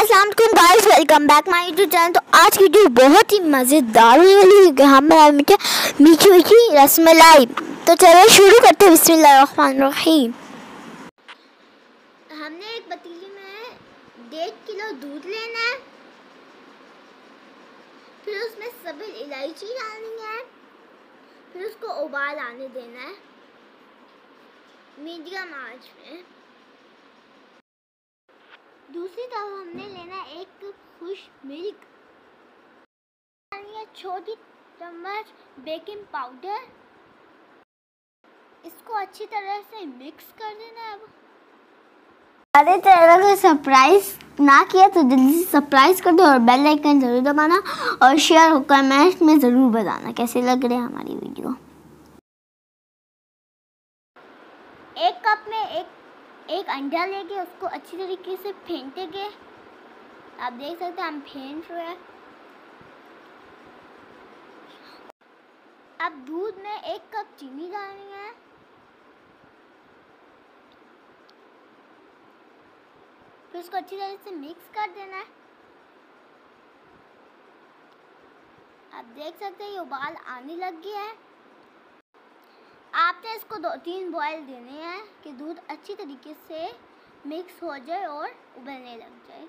अस्सलाम वालेकुम guys, welcome back my YouTube channel. तो आज की वीडियो बहुत ही मज़ेदार होने वाली है क्योंकि हम बनाए मीठी मीठी रसमलाई। तो चलिए शुरू करते हैं। बिस्मिल्लाहिर्रहमानिर्रहीम। हमने एक पतीली में 1.5 किलो दूध लेना है, फिर उसमें सभी इलायची डालनी है, फिर उसको उबाल आने देना है मीडियम आंच में। दूसरी तरफ हमने लेना है 1 कप खुश मिल्क, छोटी चम्मच बेकिंग पाउडर। इसको अच्छी तरह से मिक्स कर देना है। अब हमारे चैनल को सब्सक्राइब ना किया तो जल्दी से सब्सक्राइब कर दो और बेल आइकन जरूर दबाना और शेयर और कमेंट में ज़रूर बताना कैसे लग रही है हमारी वीडियो। 1 कप में एक अंडा लेके उसको अच्छी तरीके से फेंटेंगे। आप देख सकते हैं हम फेंट रहे हैं। अब दूध में 1 कप चीनी डालनी है, फिर उसको अच्छी तरह से मिक्स कर देना है। आप देख सकते हैं ये उबाल आने लग गया है। आपने इसको 2-3 बॉयल देने हैं कि दूध अच्छी तरीके से मिक्स हो जाए और उबलने लग जाए।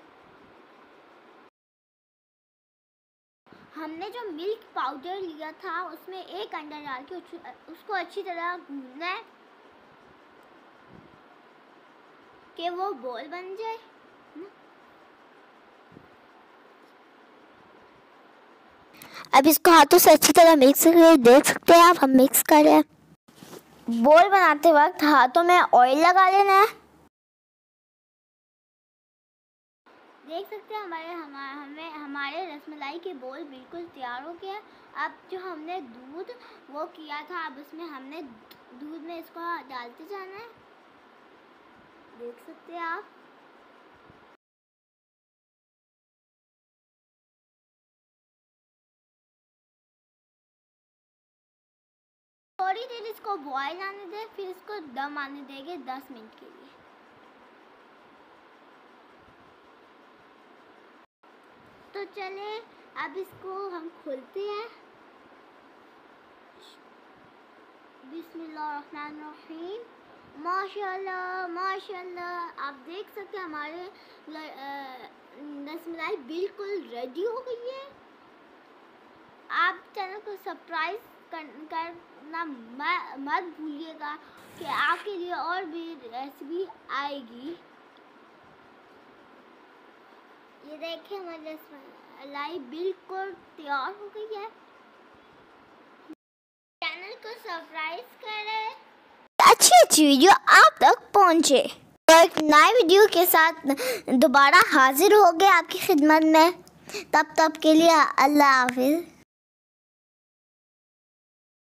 हमने जो मिल्क पाउडर लिया था उसमें 1 अंडा डाल के उसको अच्छी तरह गूंदना है कि वो बॉल बन जाए। अब इसको हाथों से अच्छी तरह मिक्स करके देख सकते हैं आप, हम मिक्स कर रहे हैं। बॉल बनाते वक्त हाथों में ऑयल लगा लेना है। देख सकते हैं हमारे रसमलाई के बॉल बिल्कुल तैयार हो गया। अब जो हमने दूध वो किया था, अब उसमें हमने दूध में इसको डालते जाना है। देख सकते हैं आप। थोड़ी देर इसको बॉयल आने दें, फिर इसको दम आने देंगे 10 मिनट के लिए। तो चले अब इसको हम खोलते हैं। बिस्मिल्लाहिर्रहमानिर्रहीम। माशाल्लाह माशाल्लाह, आप देख सकते हैं हमारे रसमलाई बिल्कुल रेडी हो गई है। आप चैनल को सब्सक्राइब करना मत भूलिएगा कि आपके लिए और भी रेसिपी आएगी। ये देखिए हमारी रसमलाई बिल्कुल तैयार हो गई है। चैनल को सब्सक्राइब करें, अच्छी वीडियो आप तक पहुंचे। तो एक नए वीडियो के साथ दोबारा हाजिर हो गए आपकी खिदमत में। तब के लिए अल्लाह हाफिज़।